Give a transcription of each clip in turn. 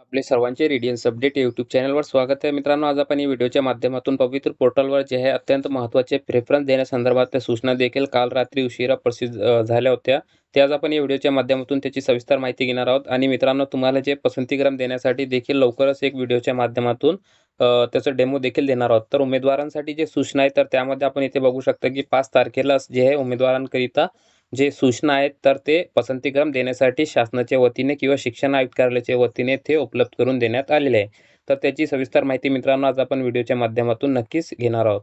आपले सर्वांचे Radiance update YouTube चॅनलवर स्वागत आहे मित्रांनो. आज आपण या व्हिडिओच्या माध्यमातून पवित्र पोर्टलवर जे आहे अत्यंत महत्त्वाचे प्रेफरन्स देण्यासंदर्भातल्या सूचना देखील काल रात्री उशिरा प्रसिद्ध झाल्या होत्या. ते आज आपण या व्हिडिओच्या माध्यमातून त्याची सविस्तर माहिती घेणार आहोत. आणि मित्रांनो, तुम्हाला जे पसंतीक्रम देण्यासाठी देखील लवकरच एक व्हिडिओच्या माध्यमातून त्याचं डेमो देखील देणार आहोत. तर उमेदवारांसाठी जे सूचना आहे तर त्यामध्ये आपण इथे बघू शकता की 5 तारखेला जे आहे उमेदवारांकरिता जे सूचना आहेत तर ते पसंतीक्रम देण्यासाठी शासनाच्या वतीने किंवा शिक्षण आयुक्त कार्यालयाच्या वतीने ते उपलब्ध करून देण्यात आलेले आहे. तर त्याची सविस्तर माहिती मित्रांनो आज आपण व्हिडिओच्या माध्यमातून नक्कीच घेणार आहोत.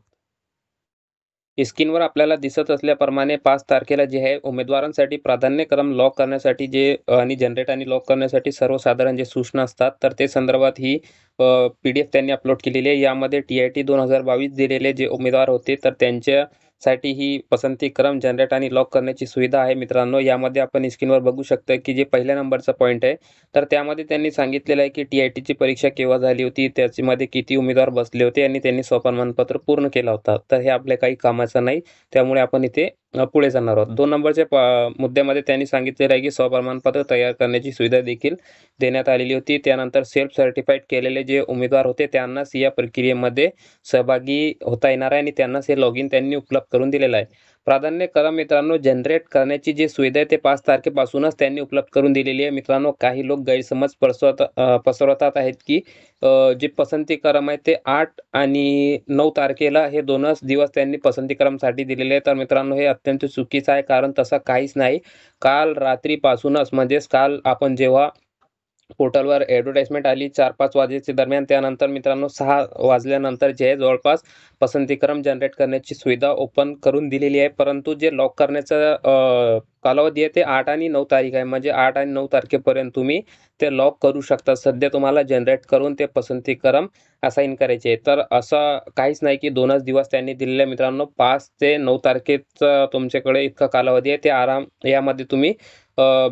स्क्रीनवर आपल्याला दिसत असल्याप्रमाणे 5 तारखेला जे आहे उमेदवारांसाठी प्राधान्यक्रम लॉक करण्यासाठी जे आणि जनरेट आणि लॉक करण्यासाठी सर्वसाधारण जे सूचना असतात तर ते संदर्भात ही PDF त्यांनी अपलोड केलेली आहे. यामध्ये TIT 2022 दिलेले जे उमेदवार होते तर त्यांच्यासाठी ही पसंतीक्रम जनरेट आणि लॉक करण्याची सुविधा आहे मित्रांनो. यामध्ये आपण स्क्रीनवर बघू शकता की जे पहिल्या नंबरचा पॉईंट आहे तर त्यामध्ये त्यांनी सांगितलेलं आहे की TITची परीक्षा केव्हा झाली होती, त्याच्यामध्ये किती उमेदवार बसले होते आणि त्यांनी स्वप्रमाणपत्र पूर्ण केला होता. तर हे आपल्या काही कामाचं नाही, त्यामुळे आपण इथे पुढे जाणार आहोत. 2 नंबरच्या मुद्द्यामध्ये त्यांनी सांगितलेलं आहे की स्वप्रमाणपत्र तयार करण्याची सुविधा देखील देण्यात आलेली होती. त्यानंतर सेल्फ सर्टिफाईड केलेले जे उमेदवार होते त्यांनाच या प्रक्रियेमध्ये सहभागी होता येणार आहे आणि त्यांनाच हे लॉगिन त्यांनी उपलब्ध करून दिलेलं आहे. प्राधान्यक्रम मित्रांनो जनरेट करण्याची जी सुविधा आहे ते 5 तारखेपासूनच त्यांनी उपलब्ध करून दिलेली आहे. मित्रांनो, काही लोक गैरसमज पसरवतात आहेत की जे पसंतीक्रम आहे ते 8 आणि 9 तारखेला हे 2च दिवस त्यांनी पसंतीक्रमसाठी दिलेले आहे. तर मित्रांनो, हे अत्यंत चुकीचं आहे, कारण तसं काहीच नाही. काल रात्रीपासूनच म्हणजेच काल आपण जेव्हा पोर्टलवर ॲडव्हर्टाइजमेंट आली 4-5 वाजेच्या दरम्यान, त्यानंतर मित्रांनो 6 वाजल्यानंतर जे आहे जवळपास पसंतीक्रम जनरेट करण्याची सुविधा ओपन करून दिलेली आहे. परंतु जे लॉक करण्याचा कालावधी आहे ते 8 आणि 9 तारीख आहे. म्हणजे 8 आणि 9 तारखेपर्यंत तुम्ही ते लॉक करू शकता. सध्या तुम्हाला जनरेट करून ते पसंतीक्रम असाइन करायचे आहे. तर असं काहीच नाही की 2च दिवस त्यांनी दिलेले आहे मित्रांनो. 5 ते 9 तारखेचा तुमच्याकडे इतका कालावधी आहे. ते यामध्ये तुम्ही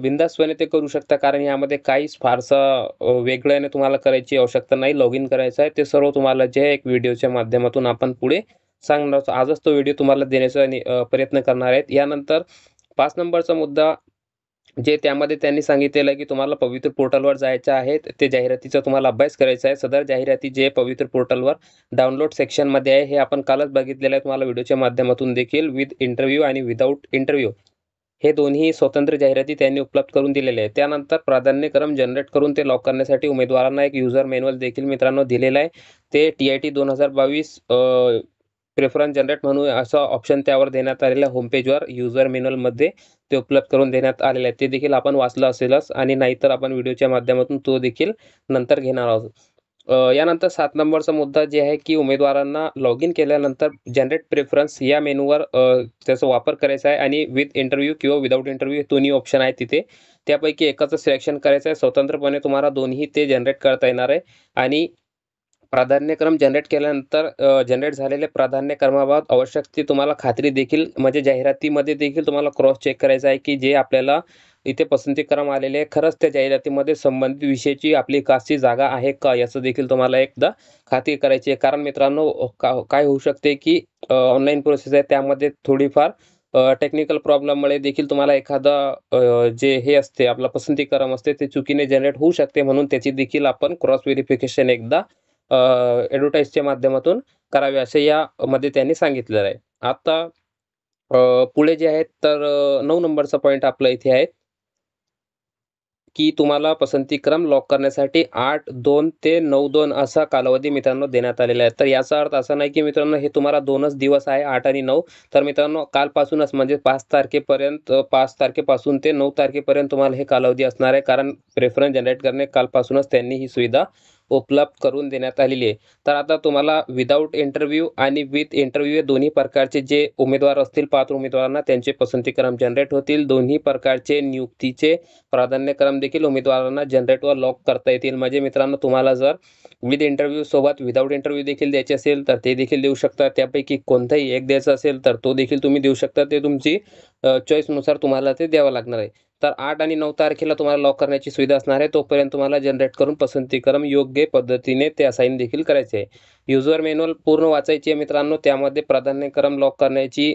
बिनधास्तपणे ते करू शकता, कारण यामध्ये काहीच फारसं वेगळ्याने तुम्हाला करायची आवश्यकता नाही. लॉगिन करायचं आहे, ते सर्व तुम्हाला जे आहे एक व्हिडिओच्या माध्यमातून आपण पुढे सांगणार आहोत. आजच तो व्हिडिओ तुम्हाला देण्याचा प्रयत्न करणार आहेत. यानंतर 5 नंबरचा मुद्दा जे त्यामध्ये त्यांनी सांगितलेलं आहे की तुम्हाला पवित्र पोर्टलवर जायचं आहे. ते जाहिरातीचा तुम्हाला अभ्यास करायचा आहे. सदर जाहिराती जे पवित्र पोर्टलवर डाउनलोड सेक्शनमध्ये आहे, हे आपण कालच बघितलेलं आहे तुम्हाला व्हिडिओच्या माध्यमातून देखील. विथ इंटरव्ह्यू आणि विदाऊट इंटरव्ह्यू हे दोन्ही स्वतंत्र जाहिराती त्यांनी उपलब्ध करून दिलेल्या आहे. त्यानंतर प्राधान्यक्रम जनरेट करून ते लॉक करण्यासाठी उमेदवारांना एक युजर मॅन्युअल देखील मित्रांनो दिलेलं आहे. ते TIT 2022 प्रेफरन्स जनरेट म्हणून असं ऑप्शन त्यावर देण्यात आलेलं आहे. होमपेजवर युजर मॅन्युअलमध्ये ते उपलब्ध करून देण्यात आलेलं आहे. ते देखील आपण वाचलं असेलच, आणि नाहीतर आपण व्हिडिओच्या माध्यमातून तो देखील नंतर घेणार आहोत. यानंतर 7 नंबरचा मुद्दा जे आहे की उमेदवारांना लॉगिन केल्यानंतर जनरेट प्रेफरन्स या मेनूवर त्याचा वापर करायचा आहे, आणि विथ इंटरव्ह्यू किंवा विदाऊट इंटरव्ह्यू हे दोन्ही ऑप्शन आहेत तिथे. त्यापैकी एकाचं सिलेक्शन करायचं आहे. स्वतंत्रपणे तुम्हाला दोन्ही ते जनरेट करता येणार आहे. आणि प्राधान्यक्रम जनरेट केल्यानंतर जनरेट झालेल्या प्राधान्यक्रमाबाबत आवश्यक ती तुम्हाला खात्री देखील, म्हणजे जाहिरातीमध्ये देखील तुम्हाला क्रॉस चेक करायचं आहे की जे आपल्याला इथे पसंतीक्रम आलेले आहे खरंच त्या जाहिरातीमध्ये संबंधित विषयाची आपली कास्टची जागा आहे का, याचं देखील तुम्हाला एकदा खात्री करायची आहे. कारण मित्रांनो, काय होऊ शकते की ऑनलाईन प्रोसेस आहे त्यामध्ये थोडीफार टेक्निकल प्रॉब्लेममुळे देखील तुम्हाला एखादा जे हे असते आपला पसंतीक्रम असते ते चुकीने जनरेट होऊ शकते. म्हणून त्याची देखील आपण क्रॉस व्हेरिफिकेशन एकदा ॲडव्हर्टाइजच्या माध्यमातून करावे असे यामध्ये त्यांनी सांगितलेलं आहे. आता पुढे जे आहेत तर 9 नंबरचा पॉईंट आपला इथे आहे की तुम्हाला पसंतीक्रम लॉक करण्यासाठी 8/2 ते 9/2 असा कालावधी मित्रांनो देण्यात आलेला आहे. तर याचा अर्थ असा नाही की मित्रांनो हे तुम्हाला 2च दिवस आहे 8 आणि 9. तर मित्रांनो, कालपासूनच म्हणजे 5 तारखेपर्यंत 5 तारखेपासून ते 9 तारखेपर्यंत तुम्हाला हे कालावधी असणार आहे. कारण प्रेफरन्स जनरेट करणे कालपासूनच त्यांनी ही सुविधा उपलब्ध करून देण्यात आलेली आहे. तर आता तुम्हाला विदाऊट इंटरव्ह्यू आणि विथ इंटरव्ह्यू हे दोन्ही प्रकारचे जे उमेदवार असतील, पात्र उमेदवारांना त्यांचे पसंतीक्रम जनरेट होतील. दोन्ही प्रकारचे नियुक्तीचे प्राधान्यक्रम देखील उमेदवारांना जनरेट व लॉक करता येतील. म्हणजे मित्रांनो, तुम्हाला जर विथ इंटरव्ह्यू सोबत विदाऊट इंटरव्ह्यू देखील द्यायचे असेल तर ते देखील देऊ शकता. त्यापैकी कोणताही एक द्यायचं असेल तर तो देखील तुम्ही देऊ शकता. ते तुमची चॉईसनुसार तुम्हाला ते द्यावं लागणार आहे. तर 8 आणि 9 तारखेला तुम्हाला लॉक करण्याची सुविधा असणार आहे. तोपर्यंत तुम्हाला जनरेट करून पसंतीक्रम योग्य पद्धतीने ते असाइन देखील करायचे आहे. युजर मॅन्युअल पूर्ण वाचायची आहे मित्रांनो. त्यामध्ये प्राधान्यक्रम लॉक करण्याची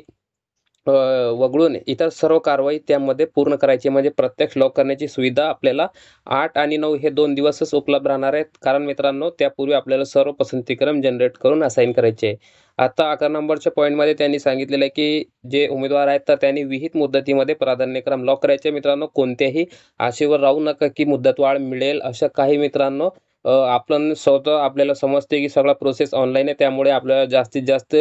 वगळून इतर सर्व कारवाई त्यामध्ये पूर्ण करायची, म्हणजे प्रत्यक्ष लॉक करण्याची सुविधा आपल्याला 8 आणि 9 हे 2 दिवसच उपलब्ध राहणार आहेत. कारण मित्रांनो, त्यापूर्वी आपल्याला सर्व पसंतीक्रम जनरेट करून असाइन करायचे आहे. आता 11 नंबरच्या पॉईंटमध्ये त्यांनी सांगितलेलं आहे की जे उमेदवार आहेत तर त्यांनी विहित मुदतीमध्ये प्राधान्यक्रम लॉक करायचे. मित्रांनो, कोणत्याही आशेवर राहू नका की मुदतवाढ मिळेल, असं काही मित्रांनो आपण स्वतः आपल्याला समजते की सगळा प्रोसेस ऑनलाईन आहे, त्यामुळे आपल्याला जास्तीत जास्त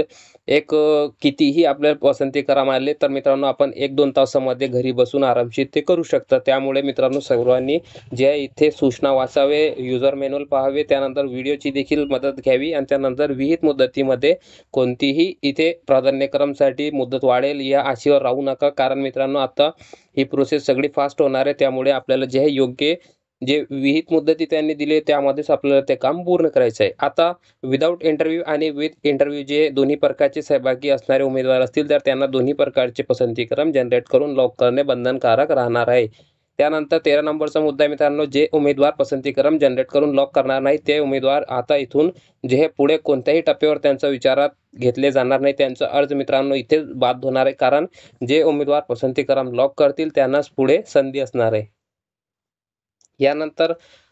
कितीही आपल्याला पसंतीक्रम आले तर मित्रांनो आपण 1-2 तासामध्ये घरी बसून आरामशीर ते करू शकता. त्यामुळे मित्रांनो, सर्वांनी जे इथे सूचना वाचावे, युजर मॅन्युअल पाहावे, त्यानंतर व्हिडिओची देखील मदत घ्यावी आणि त्यानंतर विहित मुदतीमध्ये कोणतीही इथे प्राधान्यक्रमसाठी मुदत वाढेल या आशेवर राहू नका. कारण मित्रांनो, आता ही प्रोसेस सगळी फास्ट होणार आहे, त्यामुळे आपल्याला जे योग्य जे विहित मुदती त्यांनी दिली त्यामध्येच आपल्याला ते काम पूर्ण करायचं आहे. आता विदाऊट इंटरव्ह्यू आणि विथ इंटरव्ह्यू जे दोन्ही प्रकारचे सहभागी असणारे उमेदवार असतील तर त्यांना दोन्ही प्रकारचे पसंतीक्रम जनरेट करून लॉक करणे बंधनकारक राहणार आहे. त्यानंतर 13 नंबरचा मुद्दा मित्रांनो, जे उमेदवार पसंतीक्रम जनरेट करून लॉक करणार नाही ते उमेदवार आता इथून जे हे पुढे कोणत्याही टप्प्यावर त्यांचा विचारात घेतले जाणार नाही. त्यांचा अर्ज मित्रांनो इथेच बाद होणार आहे, कारण जे उमेदवार पसंतीक्रम लॉक करतील त्यांनाच पुढे संधी असणार आहे. यानंतर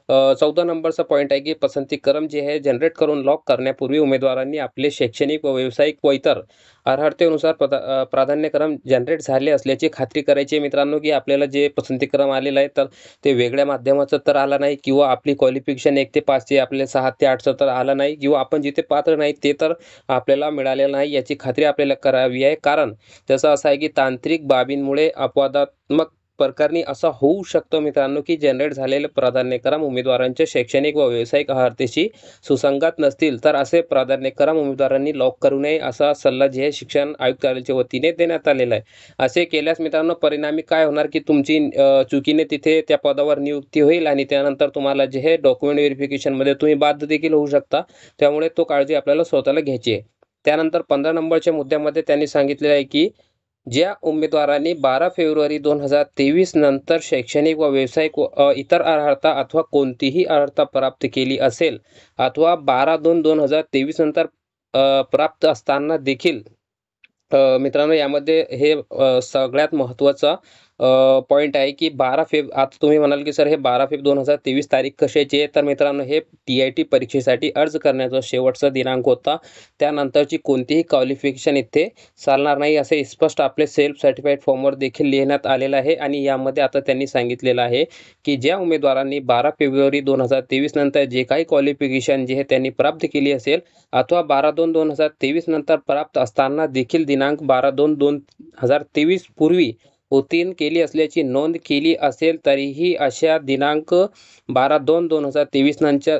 14 नंबरचा पॉईंट आहे की पसंतीक्रम जे आहे जनरेट करून लॉक करण्यापूर्वी उमेदवारांनी आपले शैक्षणिक व व्यावसायिक व इतर अर्हतेनुसार प्राधान्यक्रम जनरेट झाले असल्याची खात्री करायची आहे. मित्रांनो, की आपल्याला जे पसंतीक्रम आलेलं आहे तर ते वेगळ्या माध्यमाचं तर आलं नाही, किंवा आपली क्वालिफिकेशन 1 ते 5 आपले 6 ते 8चं तर आलं नाही, किंवा आपण जिथे पात्र नाही ते तर आपल्याला मिळालेलं नाही, याची खात्री आपल्याला करावी आहे. कारण त्याचं असं आहे की तांत्रिक बाबींमुळे अपवादात्मक प्रकरणी असं होऊ शकतं मित्रांनो की जनरेट झालेले प्राधान्यक्रम उमेदवारांच्या शैक्षणिक व व्यावसायिक अर्हतेशी सुसंगत नसतील तर असे प्राधान्यक्रम उमेदवारांनी लॉक करू नये, असा सल्ला जे आहे शिक्षण आयुक्तालयाच्या वतीने देण्यात आलेला आहे. असे केल्यास मित्रांनो परिणामी काय होणार की तुमची चुकीने तिथे त्या पदावर नियुक्ती होईल आणि त्यानंतर तुम्हाला जे हे डॉक्युमेंट व्हेरिफिकेशनमध्ये तुम्ही बाद देखील होऊ शकता. त्यामुळे तो काळजी आपल्याला स्वतःला घ्यायची आहे. त्यानंतर 15 नंबरच्या मुद्द्यामध्ये त्यांनी सांगितलेलं आहे की ज्या उमेदवारांनी 12 फेब्रुवारी 2023 नंतर शैक्षणिक व व्यावसायिक इतर अर्हता अथवा कोणतीही अर्हता प्राप्त केली असेल अथवा 12/2/2023 नंतर प्राप्त असताना देखील मित्रांनो यामध्ये हे सगळ्यात महत्त्वाचा पॉईंट आहे की आता तुम्ही म्हणाल की सर हे 12 फेब्रुवारी 2023 तारीख कशाची आहे, तर मित्रांनो हे TIT परीक्षेसाठी अर्ज करण्याचा शेवटचा दिनांक होता. त्यानंतरची कोणतीही क्वालिफिकेशन इथे चालणार नाही, असे स्पष्ट आपले सेल्फ सर्टिफाईड फॉर्मवर देखील लिहिण्यात आलेलं आहे. आणि यामध्ये आता त्यांनी सांगितलेलं आहे की ज्या उमेदवारांनी 12 फेब्रुवारी 2023 नंतर जे काही क्वालिफिकेशन जे आहे त्यांनी प्राप्त केली असेल अथवा 12/2/2023 नंतर प्राप्त असताना देखील दिनांक 12/2/2023 पूर्वी उत्तीर्ण केली असल्याची नोंद केली असेल तरीही अशा दिनांक 12/2/2023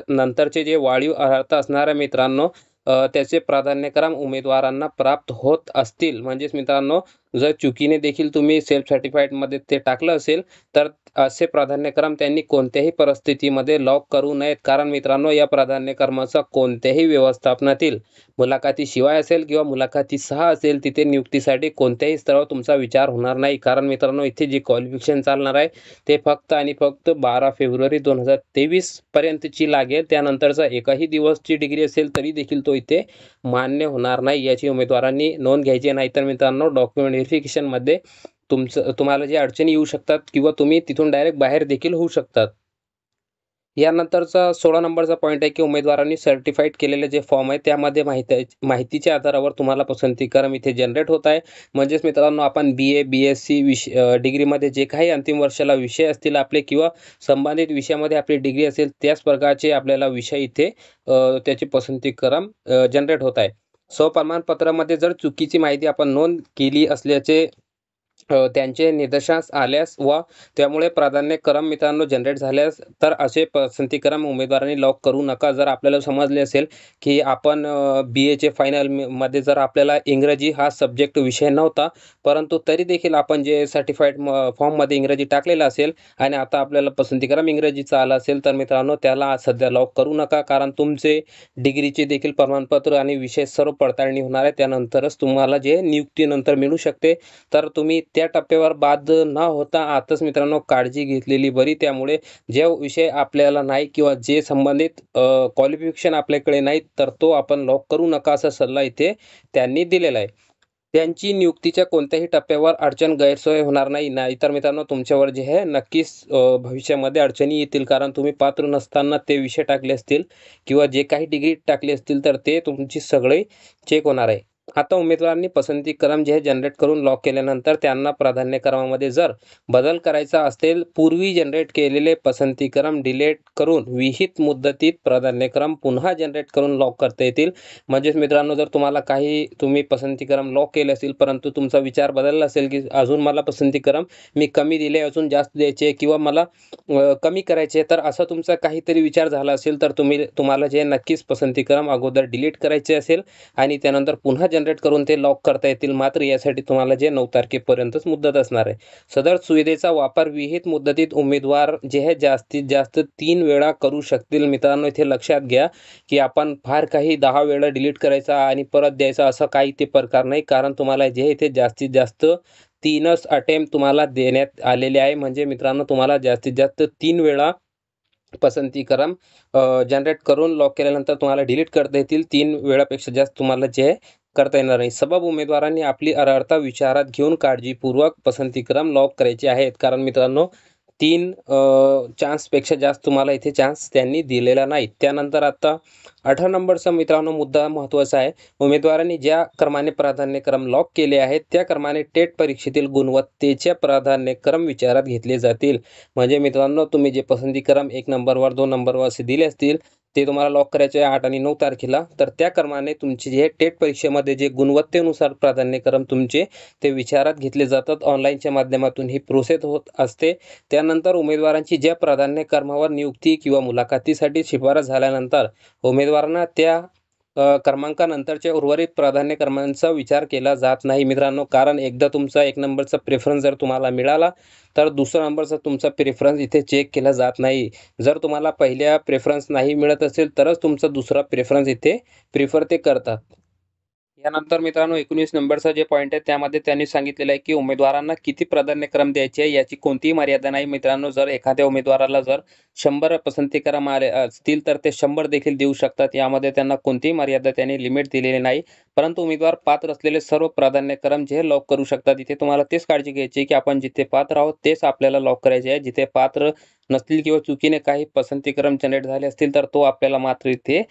नंतरचे जे वाढीव अर्हता असणाऱ्या मित्रांनो त्याचे प्राधान्यक्रम उमेदवारांना प्राप्त होत असतील. म्हणजेच मित्रांनो, जर चुकीने देखील तुम्ही सेल्फ सर्टिफाईडमध्ये ते टाकलं असेल तर असे प्राधान्यक्रम त्यांनी कोणत्याही परिस्थितीमध्ये लॉक करू नयेत. कारण मित्रांनो, या प्राधान्यक्रमाचा कोणत्याही व्यवस्थापनातील मुलाखतीशिवाय असेल किंवा मुलाखतीसह असेल तिथे नियुक्तीसाठी कोणत्याही स्तरावर तुमचा विचार होणार नाही. कारण मित्रांनो, इथे जे क्वालिफिकेशन चालणार आहे ते फक्त आणि फक्त 12 फेब्रुवारी 2023 पर्यंतची लागेल. त्यानंतरचा एकही दिवसची डिग्री असेल तरी देखील तो इथे मान्य होणार नाही, याची उमेदवारांनी नोंद घ्यायची. नाहीतर मित्रांनो डॉक्युमेंट व्हेरिफिकेशनमध्ये तुम्हाला जे अडचणी येऊ शकतात किंवा तुम्ही तिथून डायरेक्ट बाहेर देखील होऊ शकतात. यानंतरचा 16 नंबरचा पॉईंट आहे की उमेदवारांनी सर्टिफाईड केलेले जे फॉर्म आहे त्यामध्ये माहितीच्या आधारावर तुम्हाला पसंतीक्रम इथे जनरेट होत आहे. म्हणजेच मित्रांनो, आपण BA BSc डिग्रीमध्ये जे काही अंतिम वर्षाला विषय असतील आपले किंवा संबंधित विषयामध्ये आपली डिग्री असेल त्याच प्रकारचे आपल्याला विषय इथे त्याचे पसंतीक्रम जनरेट होत आहे. स्वप्रमाणपत्रामध्ये जर चुकीची माहिती आपण नोंद केली असल्याचे त्यांचे निदर्शनास आल्यास व त्यामुळे प्राधान्यक्रम मित्रांनो जनरेट झाल्यास तर असे पसंतीक्रम उमेदवारांनी लॉक करू नका. जर आपल्याला समजले असेल की आपण BAचे फायनलमध्ये जर आपल्याला इंग्रजी हा सब्जेक्ट विषय नव्हता, परंतु तरी देखील आपण जे सर्टिफाईड फॉर्ममध्ये इंग्रजी टाकलेलं असेल आणि आता आपल्याला पसंतीक्रम इंग्रजीचा आला असेल तर मित्रांनो त्याला सध्या लॉक करू नका. कारण तुमचे डिग्रीचे देखील प्रमाणपत्र आणि विषय सर्व पडताळणी होणार आहे, त्यानंतरच तुम्हाला जे नियुक्तीनंतर मिळू शकते. तर तुम्ही त्या टप्प्यावर बाद न होता आताच मित्रांनो काळजी घेतलेली बरी. त्यामुळे जे विषय आपल्याला नाही किंवा जे संबंधित क्वालिफिकेशन आपल्याकडे नाही तर तो आपण लॉक करू नका, असा सल्ला इथे त्यांनी दिलेला आहे. त्यांची नियुक्तीच्या कोणत्याही टप्प्यावर अडचण गैरसोय होणार नाही. नाहीतर मित्रांनो तुमच्यावर जे आहे नक्कीच भविष्यामध्ये अडचणी येतील. कारण तुम्ही पात्र नसताना ते विषय टाकले असतील किंवा जे काही डिग्री टाकली असतील तर ते तुमची सगळे चेक होणार आहे. आता उमेदवारांनी पसंती क्रम जे जनरेट करून लॉक केल्यानंतर त्यांना प्राधान्यक्रमामध्ये जर बदल करायचा असेल, पूर्वी जनरेट केलेले पसंती क्रम डिलीट करून विहित मुदतीत प्राधान्यक्रम पुन्हा जनरेट करून लॉक करता येतील. म्हणजेच मित्रांनो जर तुम्हाला काही तुम्ही पसंतीक्रम लॉक केले असेल परंतु तुमचा विचार बदलला असेल की अजून मला पसंतीक्रम मी कमी दिले अजून जास्त द्यायचे किंवा मला कमी करायचे, तर असं तुमचा काहीतरी विचार झाला असेल तर तुम्हाला जे नक्कीच पसंतीक्रम अगोदर डिलीट करायचे असेल आणि त्यानंतर पुन्हा जनरेट करून ते लॉक करता येतील. मात्र यासाठी तुम्हाला जे 9 तारखेपर्यंतच मुदत असणार आहे. सदर सुविधेचा वापर विहित मुदतीत उमेदवार जे आहे जास्तीत जास्त 3 वेळा करू शकतील. मित्रांनो इथे लक्षात घ्या की आपण फार काही 10 वेळा डिलीट करायचा आणि परत द्यायचा असं काही ते प्रकार नाही. कारण तुम्हाला जे इथे जास्तीत जास्त 3च अटेम्प्ट तुम्हाला देण्यात आलेले आहे. म्हणजे मित्रांनो तुम्हाला जास्तीत जास्त 3 वेळा पसंतीक्रम जनरेट करून लॉक केल्यानंतर तुम्हाला डिलीट करता येतील. 3 वेळापेक्षा जास्त तुम्हाला जे आहे करता येणार नाही. सबब उमेदवारांनी आपली अर्हता विचारात घेऊन काळजीपूर्वक पसंतीक्रम लॉक करायचे आहेत. कारण मित्रांनो 3 चान्सपेक्षा जास्त तुम्हाला इथे चान्स त्यांनी दिलेला नाही. त्यानंतर आता 18 नंबरचा मित्रांनो मुद्दा महत्त्वाचा आहे. उमेदवारांनी ज्या क्रमाने प्राधान्यक्रम लॉक केले आहेत त्या क्रमाने टेट परीक्षेतील गुणवत्तेचे प्राधान्यक्रम विचारात घेतले जातील. म्हणजे मित्रांनो तुम्ही जे पसंतीक्रम 1 नंबरवर 2 नंबरवर असे दिले असतील ते तुम्हाला लॉक करायचे आहे 8 आणि 9 तारखेला, तर त्या क्रमाने तुमचे जे टेट परीक्षेमध्ये जे गुणवत्तेनुसार प्राधान्यक्रम तुमचे ते विचारात घेतले जातात. ऑनलाईनच्या माध्यमातून ही प्रोसेस होत असते. त्यानंतर उमेदवारांची ज्या प्राधान्यक्रमावर नियुक्ती किंवा मुलाखतीसाठी शिफारस झाल्यानंतर उमेदवारांना त्या क्रमांकानंतरच्या उर्वरित प्राधान्यक्रमांचा विचार केला जात नाही मित्रांनो. कारण एकदा तुमचा 1 नंबरचा प्रेफरन्स जर तुम्हाला मिळाला तर दुसरा नंबरचा तुमचा प्रेफरन्स इथे चेक केला जात नाही. जर तुम्हाला पहिल्या प्रेफरन्स नाही मिळत असेल तरच तुमचा दुसरा प्रेफरन्स इथे प्रिफर ते करतात. यानंतर मित्रांनो 19 नंबरचा जे पॉईंट आहे त्यामध्ये त्यांनी सांगितलेलं आहे की उमेदवारांना किती प्राधान्यक्रम द्यायचे आहे याची कोणतीही मर्यादा नाही मित्रांनो. जर एखाद्या उमेदवाराला जर 100 पसंतीक्रम आले असतील तर ते 100 देखील देऊ शकतात. यामध्ये त्यांना कोणतीही मर्यादा त्यांनी लिमिट दिलेली नाही. परंतु उमेदवार पात्र असलेले सर्व प्राधान्यक्रम जे लॉक करू शकतात. इथे तुम्हाला तेच काळजी घ्यायची आहे की आपण जिथे पात्र आहोत तेच आपल्याला लॉक करायचे आहे. जिथे पात्र नसतील किंवा चुकीने काही पसंतीक्रम जनरेट झाले असतील तर तो आपल्याला मात्र इथे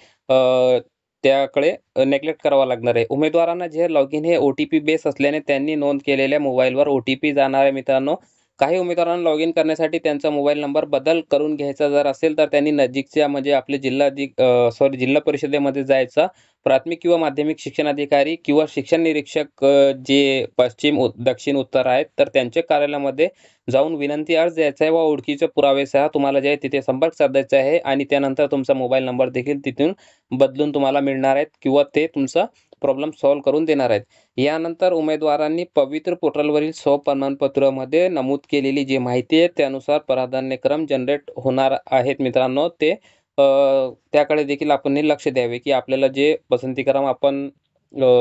त्याकडे नेग्लेक्ट करावा लागणार आहे. उमेदवारांना जे लॉगिन हे ओ-टी-पी बेस असल्याने त्यांनी नोंद केलेल्या मोबाईलवर ओ-टी-पी जाणार आहे मित्रांनो. काही उमेदवारांना लॉगिन करण्यासाठी त्यांचा मोबाईल नंबर बदल करून घ्यायचा जर असेल तर त्यांनी नजीकच्या म्हणजे आपले जिल्हा परिषदेमध्ये जायचं. प्राथमिक किंवा माध्यमिक शिक्षणाधिकारी किंवा शिक्षण निरीक्षक जे पश्चिम, दक्षिण, उत्तर आहेत तर त्यांच्या कार्यालयामध्ये जाऊन विनंती अर्ज द्यायचा आहे व ओळखीच्या पुराव्यासह तुम्हाला जे आहे तिथे संपर्क साधायचा आहे आणि त्यानंतर तुमचा मोबाईल नंबर देखील तिथून बदलून तुम्हाला मिळणार आहेत किंवा ते तुमचा प्रॉब्लेम सॉल्व्ह करून देणार आहेत. यानंतर उमेदवारांनी पवित्र पोर्टलवरील स्वप्रमाणपत्रामध्ये नमूद केलेली जी माहिती आहे त्यानुसार प्राधान्यक्रम जनरेट होणार आहेत मित्रांनो. ते त्याकडे देखील आपण लक्ष द्यावे की आपल्याला जे पसंतीक्रम आपण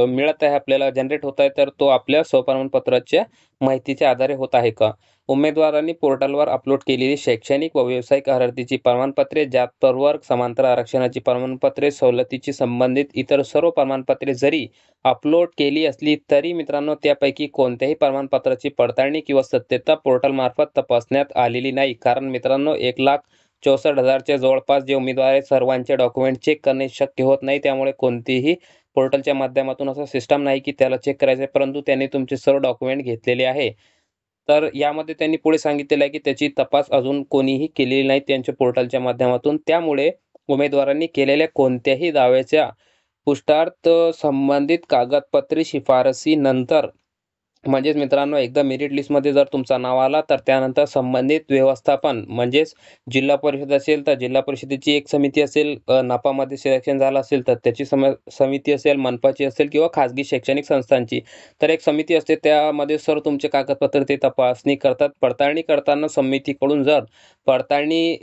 मिळत आहे आपल्याला जनरेट होत आहे तर तो आपल्या स्वप्रमाणपत्राच्या माहितीच्या आधारे होत आहे का. उमेदवारांनी पोर्टलवर अपलोड केलेली शैक्षणिक व व्यावसायिक अर्हतेची प्रमाणपत्रे, जात प्रवर्ग, समांतर आरक्षणाची प्रमाणपत्रे, सवलतीची संबंधित इतर सर्व प्रमाणपत्रे जरी अपलोड केली असली तरी मित्रांनो त्यापैकी कोणत्याही प्रमाणपत्राची पडताळणी किंवा सत्यता पोर्टलमार्फत तपासण्यात आलेली नाही. कारण मित्रांनो 1,64,000च्या जवळपास जे उमेदवार आहेत सर्वांचे डॉक्युमेंट चेक करणे शक्य होत नाही. त्यामुळे कोणतीही पोर्टलच्या माध्यमातून असं सिस्टम नाही की त्याला चेक करायचं आहे, परंतु त्यांनी तुमचे सर्व डॉक्युमेंट घेतलेले आहे. तर यामध्ये त्यांनी पुढे सांगितलेलं आहे की त्याची तपास अजून कोणीही केलेली नाही त्यांच्या पोर्टलच्या माध्यमातून. त्यामुळे उमेदवारांनी केलेल्या कोणत्याही दाव्याच्या पुष्टार्थ संबंधित कागदपत्रे शिफारसीनंतर म्हणजेच मित्रांनो एकदा मेरिट लिस्टमध्ये जर तुमचं नाव आला तर त्यानंतर संबंधित व्यवस्थापन म्हणजेच जिल्हा परिषद असेल तर जिल्हा परिषदेची एक समिती असेल, नापामध्ये सिलेक्शन झालं असेल तर त्याची समिती असेल, मनपाची असेल किंवा खाजगी शैक्षणिक संस्थांची तर एक समिती असते. त्यामध्ये सर्व तुमचे कागदपत्र ते तपासणी करतात. पडताळणी करताना समितीकडून जर पडताळणी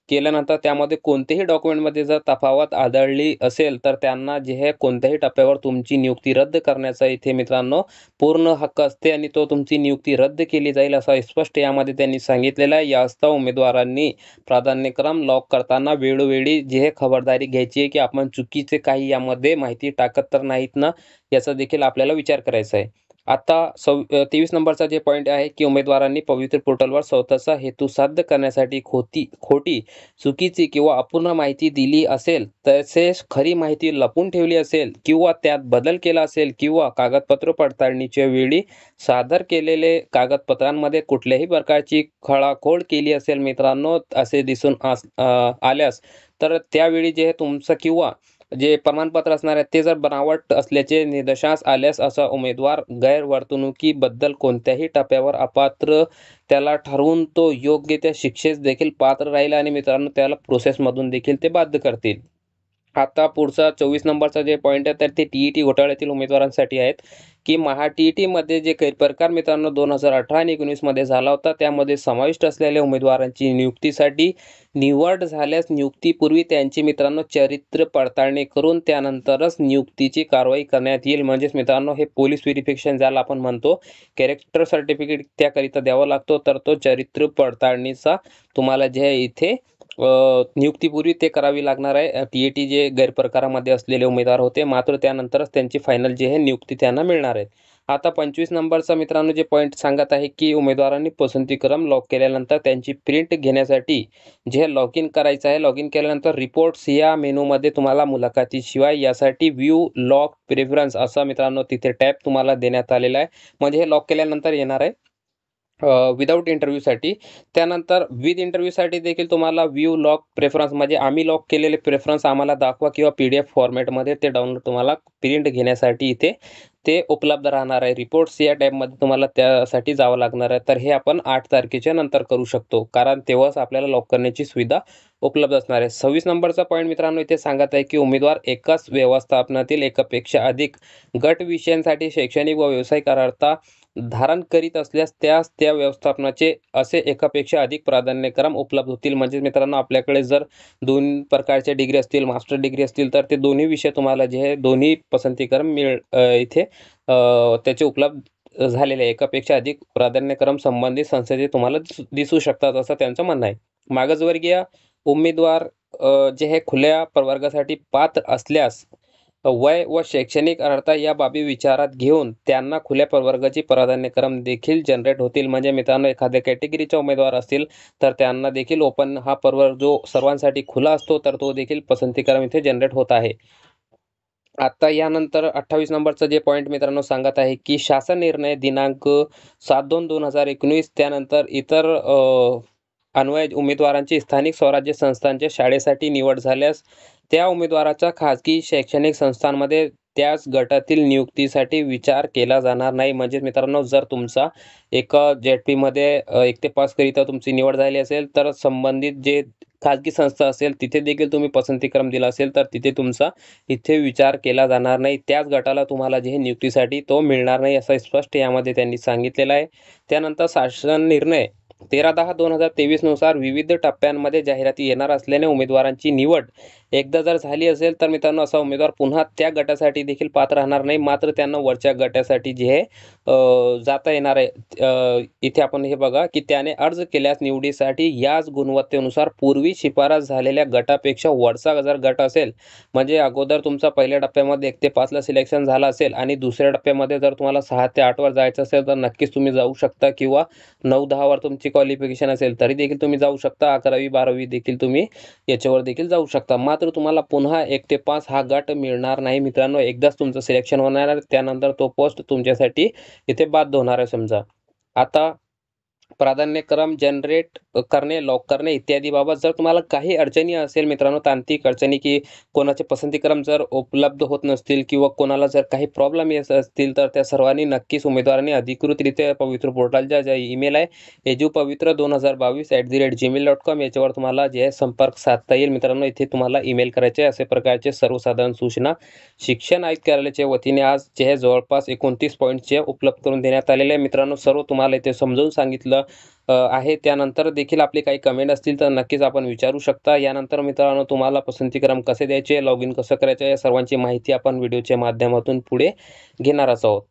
केल्यानंतर त्यामध्ये कोणतेही डॉक्युमेंटमध्ये जर तफावत आढळली असेल तर त्यांना जे आहे कोणत्याही टप्प्यावर तुमची नियुक्ती रद्द करण्याचा इथे मित्रांनो पूर्ण हक्क असते आणि तो तुमची नियुक्ती रद्द केली जाईल असं स्पष्ट यामध्ये त्यांनी सांगितलेलं आहे। यास्तव उमेदवारांनी प्राधान्यक्रम लॉक करताना वेळोवेळी जे आहे खबरदारी घ्यायची आहे की आपण चुकीचे काही यामध्ये माहिती टाकत तर नाहीत ना, याचा देखील आपल्याला विचार करायचा आहे। आता 23 नंबरचा जे पॉईंट आहे की उमेदवारांनी पवित्र पोर्टलवर स्वतःचा हेतू साध्य करण्यासाठी खोटी, चुकीची किंवा अपूर्ण माहिती दिली असेल, तसेच खरी माहिती लपवून ठेवली असेल किंवा त्यात बदल केला असेल किंवा कागदपत्र पडताळणीच्या वेळी सादर केलेले कागदपत्रांमध्ये कुठल्याही प्रकारची खळाखोड केली असेल मित्रांनो, असे दिसून आल्यास तर त्यावेळी जे तुमचं किंवा जे प्रमाणपत्र असणार आहे ते जर बनावट असल्याचे निदर्शनास आल्यास असा उमेदवार गैरवर्तणुकीबद्दल कोणत्याही टप्प्यावर अपात्र त्याला ठरवून तो योग्य त्या शिक्षेस देखील पात्र राहील आणि मित्रांनो त्याला प्रोसेसमधून देखील ते बाध्य करतील। आता पुढचा 24 नंबरचा जे पॉईंट आहे तर ते टी-ई-टी घोटाळ्यातील उमेदवारांसाठी आहेत की टी-ई-टीमध्ये जे गैरप्रकार मित्रांनो 2018 आणि 19 मध्ये झाला होता त्यामध्ये समाविष्ट असलेल्या उमेदवारांची नियुक्तीसाठी निवड झाल्यास नियुक्तीपूर्वी त्यांची मित्रांनो चरित्र पडताळणी करून त्यानंतरच नियुक्तीची कारवाई करण्यात येईल। म्हणजेच मित्रांनो हे पोलीस व्हेरिफिकेशन ज्याला आपण म्हणतो कॅरेक्टर सर्टिफिकेट त्याकरिता द्यावा लागतो, तर तो चरित्र पडताळणीचा तुम्हाला जे आहे इथे नियुक्तीपूर्वी ते करावी लागणार आहे। टी-ई-टी जे गैरप्रकारामध्ये असलेले उमेदवार होते, मात्र त्यानंतरच त्यांची फायनल जी आहे नियुक्ती त्यांना मिळणार आहे। आता 25 नंबरचा मित्रांनो जे पॉईंट सांगत आहे की उमेदवारांनी पसंतीक्रम लॉक केल्यानंतर त्यांची प्रिंट घेण्यासाठी जे लॉग इन करायचं आहे, लॉग इन केल्यानंतर रिपोर्ट्स या मेनूमध्ये तुम्हाला मुलाखतीशिवाय यासाठी व्ह्यू लॉक प्रेफरन्स असा मित्रांनो तिथे टॅब तुम्हाला देण्यात आलेला आहे। म्हणजे हे लॉक केल्यानंतर येणार आहे विदाऊट इंटरव्ह्यूसाठी। त्यानंतर विथ इंटरव्ह्यूसाठी देखील तुम्हाला व्ह्यू लॉक प्रेफरन्स म्हणजे आम्ही लॉक केलेले प्रेफरन्स आम्हाला दाखवा किंवा PDF फॉर्मॅटमध्ये ते डाउनलोड तुम्हाला प्रिंट घेण्यासाठी इथे ते उपलब्ध राहणार आहे। रिपोर्ट्स या टॅबमध्ये तुम्हाला त्यासाठी जावं लागणार आहे। तर हे आपण 8 तारखेच्या नंतर करू शकतो, कारण तेव्हाच आपल्याला लॉक करण्याची सुविधा उपलब्ध असणार आहे। 26 नंबरचा पॉईंट मित्रांनो इथे सांगत आहे की उमेदवार एकाच व्यवस्थापनातील एकापेक्षा अधिक गट विषयांसाठी शैक्षणिक व व्यावसायिक अर्हता धारण करीत असल्यास त्यास त्या व्यवस्थापनाचे असे एकापेक्षा अधिक प्राधान्यक्रम उपलब्ध होतील। म्हणजे मित्रांनो आपल्याकडे जर 2 प्रकारच्या डिग्री असतील, मास्टर डिग्री असतील, तर ते दोन्ही विषय तुम्हाला जे आहे दोन्ही पसंतीक्रम इथे त्याचे उपलब्ध झालेले आहे। एकापेक्षा अधिक प्राधान्यक्रम संबंधित संस्थेचे तुम्हाला दिसू शकतात असं त्यांचं म्हणणं आहे। मागासवर्गीय उमेदवार जे हे खुल्या प्रवर्गासाठी पात्र असल्यास वय व शैक्षणिक अर्हता या बाबी विचारात घेऊन त्यांना खुल्या प्रवर्गाची प्राधान्यक्रम देखील जनरेट होतील। म्हणजे मित्रांनो एखाद्या कॅटेगरीचा उमेदवार असतील तर त्यांना देखील ओपन हा प्रवर्ग जो सर्वांसाठी खुला असतो तर तो देखील पसंतीक्रम इथे जनरेट होत आहे। आता यानंतर 28 नंबरचा जे पॉईंट मित्रांनो सांगत आहे की शासन निर्णय दिनांक 7/2/2019 त्यानंतर इतर अन्वय उमेदवारांची स्थानिक स्वराज्य संस्थांच्या शाळेसाठी निवड झाल्यास त्या उमेदवाराचा खाजगी शैक्षणिक संस्थांमध्ये त्याच गटातील नियुक्तीसाठी विचार केला जाणार नाही। म्हणजे मित्रांनो जर तुमचा एका ZP-मध्ये 1 ते 5 करिता तुमची निवड झाली असेल तर संबंधित जे खाजगी संस्था असेल तिथे देखील तुम्ही पसंतीक्रम दिला असेल तर तिथे तुमचा इथे विचार केला जाणार नाही, त्याच गटाला तुम्हाला जे नियुक्तीसाठी तो मिळणार नाही असं स्पष्ट यामध्ये त्यांनी सांगितलेलं आहे। त्यानंतर शासन निर्णय 13/10/2023 नुसार विविध टप्प्यांमध्ये जाहिराती येणार असल्याने उमेदवारांची निवड एकदा जर झाली असेल तर मित्रांनो असा उमेदवार पुन्हा त्या गटासाठी देखील पात्र राहणार नाही, मात्र त्यांना वरच्या गटासाठी जे आहे जाता येणार आहे। इथे आपण हे बघा की त्याने अर्ज केल्यास निवडीसाठी याच गुणवत्तेनुसार पूर्वी शिफारस झालेल्या गटापेक्षा वरचा जर गट असेल, म्हणजे अगोदर तुमचा पहिल्या टप्प्यामध्ये 1 ते 5 ला सिलेक्शन झालं असेल आणि दुसऱ्या टप्प्यामध्ये जर तुम्हाला 6 ते 8 वर जायचं असेल तर नक्कीच तुम्ही जाऊ शकता किंवा 9-10 वर तुमची क्वालिफिकेशन असेल तरी देखील तुम्ही जाऊ शकता, 11वी-12वी देखील तुम्ही याच्यावर देखील जाऊ शकता। मात्र तुम्हाला पुन्हा 1 ते 5 हा गट मिळणार नाही मित्रांनो, एकदाच तुमचं सिलेक्शन होणार आहे त्यानंतर तो पोस्ट तुमच्यासाठी इथे बाध्य होणार आहे। समजा आता प्राधान्यक्रम जनरेट करणे, लॉक करणे इत्यादी बाबत जर तुम्हाला काही अडचणी असेल मित्रांनो, तांत्रिक अडचणी की कोणाचे पसंतीक्रम जर उपलब्ध होत नसतील किंवा कोणाला जर काही प्रॉब्लेम येत असतील तर त्या सर्वांनी नक्कीच उमेदवारांनी अधिकृतरित्या पवित्र पोर्टलच्या जे ईमेल आहे edupavitra2022@gmail.com याच्यावर तुम्हाला जे संपर्क साधता येईल। मित्रांनो इथे तुम्हाला ईमेल करायचे असे प्रकारचे सर्वसाधारण सूचना शिक्षण आयुक्त कार्यालयाच्या वतीने आज जे जवळपास 29 पॉईंटचे उपलब्ध करून देण्यात आलेले आहे। मित्रांनो सर्व तुम्हाला इथे समजावून सांगितलं सांगितलं आहे. त्यानंतर देखील आपली काही कमेंट असतील तर नक्कीच आपण विचारू शकता. यानंतर मित्रांनो, तुम्हाला पसंतीक्रम कसे द्यायचे, लॉग इन कसं करायचं, या सर्वांची माहिती आपण व्हिडिओच्या माध्यमातून पुढे घेणारच आहोत.